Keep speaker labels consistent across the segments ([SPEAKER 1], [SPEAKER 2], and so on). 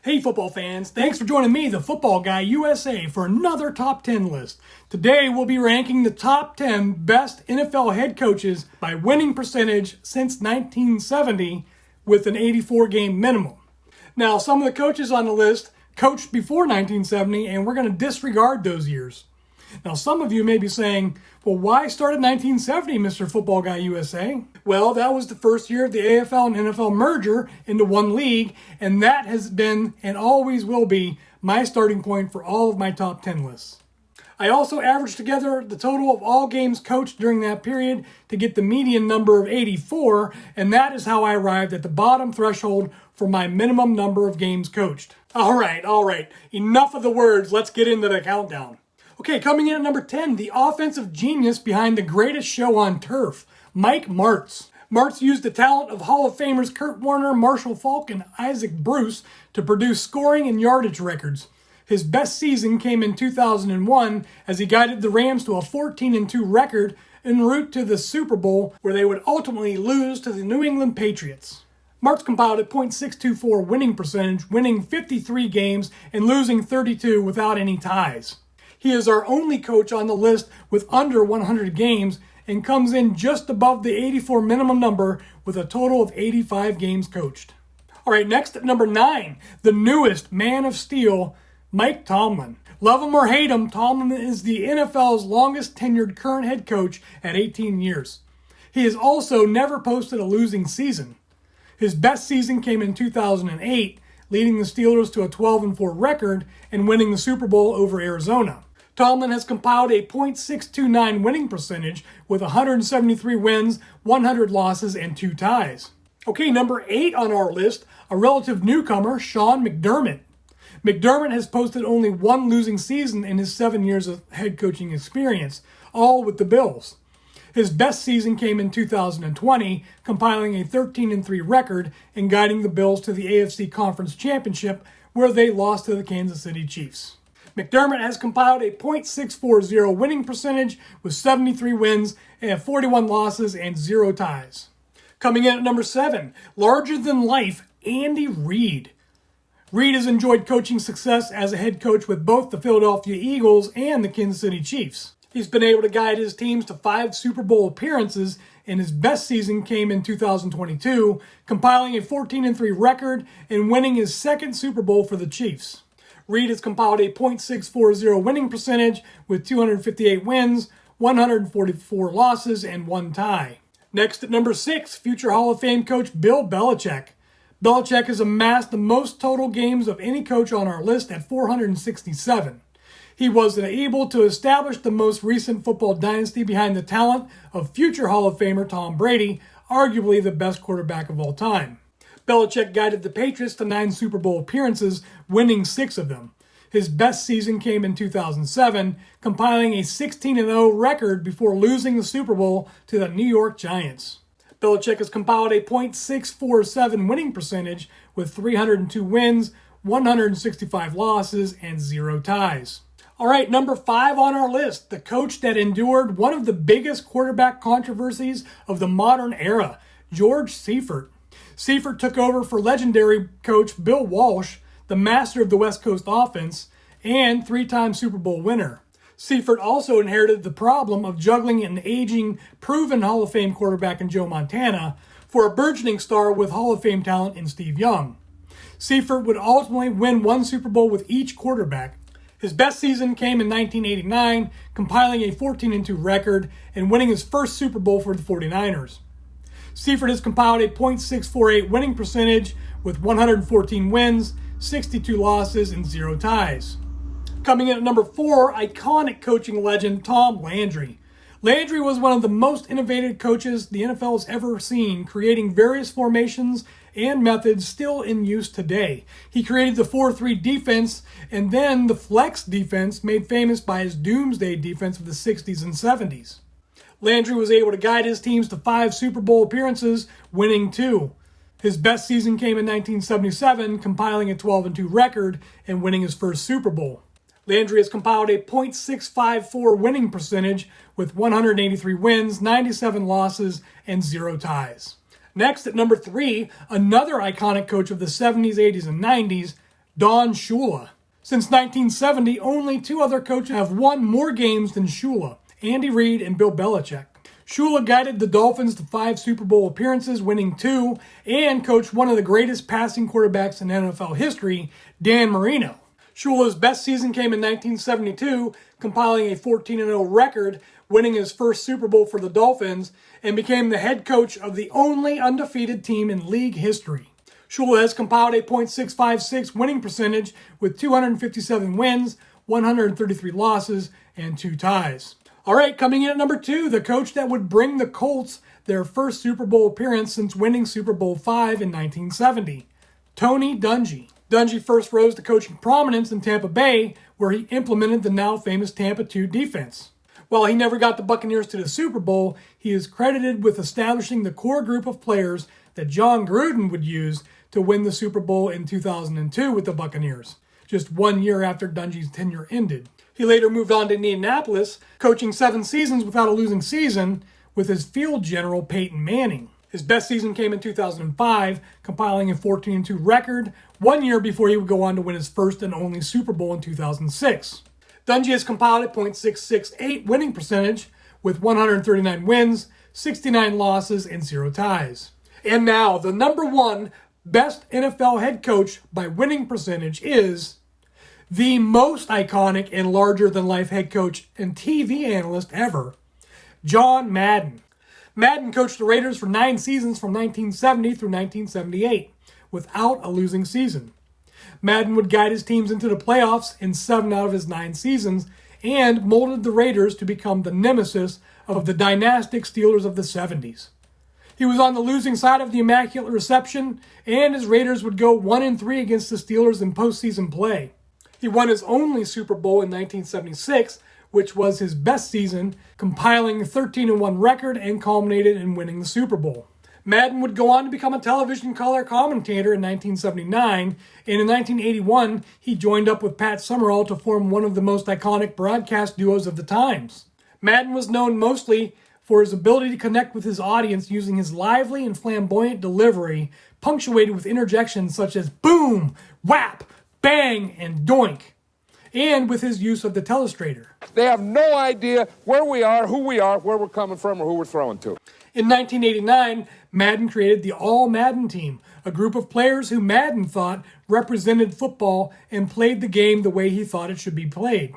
[SPEAKER 1] Hey football fans, thanks for joining me, the Football Guy USA, for another top 10 list. Today we'll be ranking the top 10 best NFL head coaches by winning percentage since 1970 with an 84-game minimum. Now, some of the coaches on the list coached before 1970, and we're going to disregard those years. Now, some of you may be saying, well, why start at 1970, Mr. Football Guy USA? Well, that was the first year of the AFL and NFL merger into one league, and that has been and always will be my starting point for all of my top 10 lists. I also averaged together the total of all games coached during that period to get the median number of 84, and that is how I arrived at the bottom threshold for my minimum number of games coached. All right. Enough of the words. Let's get into the countdown. Okay, coming in at number 10, the offensive genius behind the greatest show on turf, Mike Martz. Martz used the talent of Hall of Famers Kurt Warner, Marshall Faulk, and Isaac Bruce to produce scoring and yardage records. His best season came in 2001 as he guided the Rams to a 14-2 record en route to the Super Bowl, where they would ultimately lose to the New England Patriots. Martz compiled a .624 winning percentage, winning 53 games and losing 32 without any ties. He is our only coach on the list with under 100 games and comes in just above the 84 minimum number with a total of 85 games coached. All right, next at number 9, the newest man of steel, Mike Tomlin. Love him or hate him, Tomlin is the NFL's longest tenured current head coach at 18 years. He has also never posted a losing season. His best season came in 2008, leading the Steelers to a 12-4 record and winning the Super Bowl over Arizona. Tomlin has compiled a .629 winning percentage with 173 wins, 100 losses, and 2 ties. Okay, number 8 on our list, a relative newcomer, Sean McDermott. McDermott has posted only one losing season in his 7 years of head coaching experience, all with the Bills. His best season came in 2020, compiling a 13-3 record and guiding the Bills to the AFC Conference Championship, where they lost to the Kansas City Chiefs. McDermott has compiled a .640 winning percentage with 73 wins and 41 losses and 0 ties. Coming in at number 7, larger-than-life Andy Reid. Reid has enjoyed coaching success as a head coach with both the Philadelphia Eagles and the Kansas City Chiefs. He's been able to guide his teams to 5 Super Bowl appearances, and his best season came in 2022, compiling a 14-3 record and winning his second Super Bowl for the Chiefs. Reid has compiled a .640 winning percentage with 258 wins, 144 losses, and 1 tie. Next at number 6, future Hall of Fame coach Bill Belichick. Belichick has amassed the most total games of any coach on our list at 467. He was able to establish the most recent football dynasty behind the talent of future Hall of Famer Tom Brady, arguably the best quarterback of all time. Belichick guided the Patriots to 9 Super Bowl appearances, winning 6 of them. His best season came in 2007, compiling a 16-0 record before losing the Super Bowl to the New York Giants. Belichick has compiled a .647 winning percentage with 302 wins, 165 losses, and 0 ties. All right, number 5 on our list, the coach that endured one of the biggest quarterback controversies of the modern era, George Seifert. Seifert took over for legendary coach Bill Walsh, the master of the West Coast offense, and 3-time Super Bowl winner. Seifert also inherited the problem of juggling an aging, proven Hall of Fame quarterback in Joe Montana for a burgeoning star with Hall of Fame talent in Steve Young. Seifert would ultimately win 1 Super Bowl with each quarterback. His best season came in 1989, compiling a 14-2 record and winning his first Super Bowl for the 49ers. Seifert has compiled a .648 winning percentage with 114 wins, 62 losses, and 0 ties. Coming in at number 4, iconic coaching legend Tom Landry. Landry was one of the most innovative coaches the NFL has ever seen, creating various formations and methods still in use today. He created the 4-3 defense and then the flex defense, made famous by his doomsday defense of the 60s and 70s. Landry was able to guide his teams to 5 Super Bowl appearances, winning 2. His best season came in 1977, compiling a 12-2 record and winning his first Super Bowl. Landry has compiled a .654 winning percentage with 183 wins, 97 losses, and 0 ties. Next, at number 3, another iconic coach of the 70s, 80s, and 90s, Don Shula. Since 1970, only 2 other coaches have won more games than Shula, Andy Reid and Bill Belichick. Shula guided the Dolphins to 5 Super Bowl appearances, winning 2, and coached one of the greatest passing quarterbacks in NFL history, Dan Marino. Shula's best season came in 1972, compiling a 14-0 record, winning his first Super Bowl for the Dolphins, and became the head coach of the only undefeated team in league history. Shula has compiled a .656 winning percentage with 257 wins, 133 losses, and 2 ties. All right, coming in at number 2, the coach that would bring the Colts their first Super Bowl appearance since winning Super Bowl V in 1970, Tony Dungy. Dungy first rose to coaching prominence in Tampa Bay, where he implemented the now famous Tampa 2 defense. While he never got the Buccaneers to the Super Bowl, he is credited with establishing the core group of players that John Gruden would use to win the Super Bowl in 2002 with the Buccaneers, just 1 year after Dungy's tenure ended. He later moved on to Indianapolis, coaching 7 seasons without a losing season with his field general Peyton Manning. His best season came in 2005, compiling a 14-2 record, 1 year before he would go on to win his first and only Super Bowl in 2006. Dungy has compiled a .668 winning percentage with 139 wins, 69 losses, and 0 ties. And now, the number 1 best NFL head coach by winning percentage is the most iconic and larger-than-life head coach and TV analyst ever, John Madden. Madden coached the Raiders for 9 seasons from 1970 through 1978, without a losing season. Madden would guide his teams into the playoffs in 7 out of his 9 seasons, and molded the Raiders to become the nemesis of the dynastic Steelers of the 70s. He was on the losing side of the Immaculate Reception, and his Raiders would go 1-3 against the Steelers in postseason play. He won his only Super Bowl in 1976, which was his best season, compiling a 13-1 record and culminated in winning the Super Bowl. Madden would go on to become a television color commentator in 1979, and in 1981, he joined up with Pat Summerall to form one of the most iconic broadcast duos of the times. Madden was known mostly for his ability to connect with his audience using his lively and flamboyant delivery, punctuated with interjections such as boom, whap, bang, and doink, and with his use of the telestrator.
[SPEAKER 2] They have no idea where we are, who we are, where we're coming from, or who we're throwing to.
[SPEAKER 1] In 1989, Madden created the All-Madden team, a group of players who Madden thought represented football and played the game the way he thought it should be played.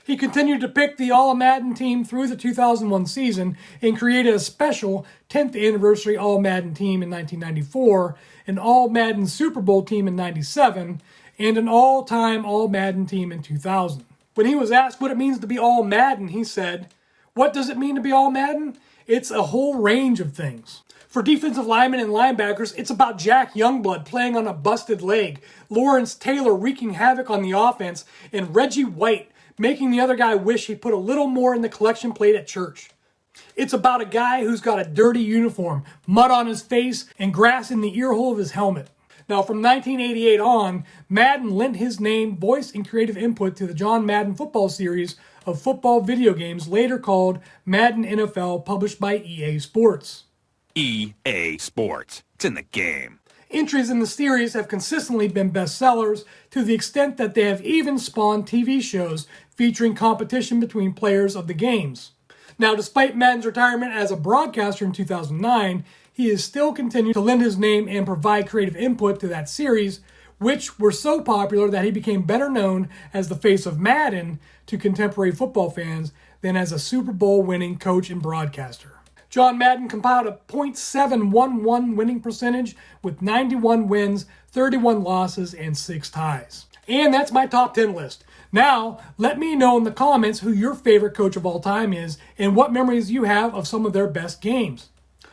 [SPEAKER 1] He continued to pick the All-Madden team through the 2001 season and created a special 10th anniversary All-Madden team in 1994, an All-Madden Super Bowl team in 97, and an all-time All-Madden team in 2000. When he was asked what it means to be All-Madden, he said, "What does it mean to be All-Madden? It's a whole range of things. For defensive linemen and linebackers, it's about Jack Youngblood playing on a busted leg, Lawrence Taylor wreaking havoc on the offense, and Reggie White making the other guy wish he put a little more in the collection plate at church. It's about a guy who's got a dirty uniform, mud on his face, and grass in the ear hole of his helmet." Now, from 1988 on, Madden lent his name, voice, and creative input to the John Madden football series of football video games, later called Madden NFL, published by EA Sports.
[SPEAKER 3] EA Sports. It's in the game.
[SPEAKER 1] Entries in the series have consistently been bestsellers, to the extent that they have even spawned TV shows featuring competition between players of the games. Now, despite Madden's retirement as a broadcaster in 2009, he has still continued to lend his name and provide creative input to that series, which were so popular that he became better known as the face of Madden to contemporary football fans than as a Super Bowl winning coach and broadcaster. John Madden compiled a .711 winning percentage with 91 wins, 31 losses, and 6 ties. And that's my top 10 list. Now, let me know in the comments who your favorite coach of all time is and what memories you have of some of their best games.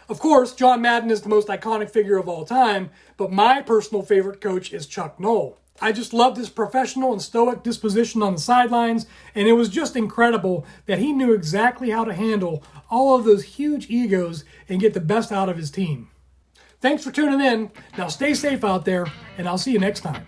[SPEAKER 1] Of course, John Madden is the most iconic figure of all time, but my personal favorite coach is Chuck Noll. I just loved his professional and stoic disposition on the sidelines, and it was just incredible that he knew exactly how to handle all of those huge egos and get the best out of his team. Thanks for tuning in. Now stay safe out there, and I'll see you next time.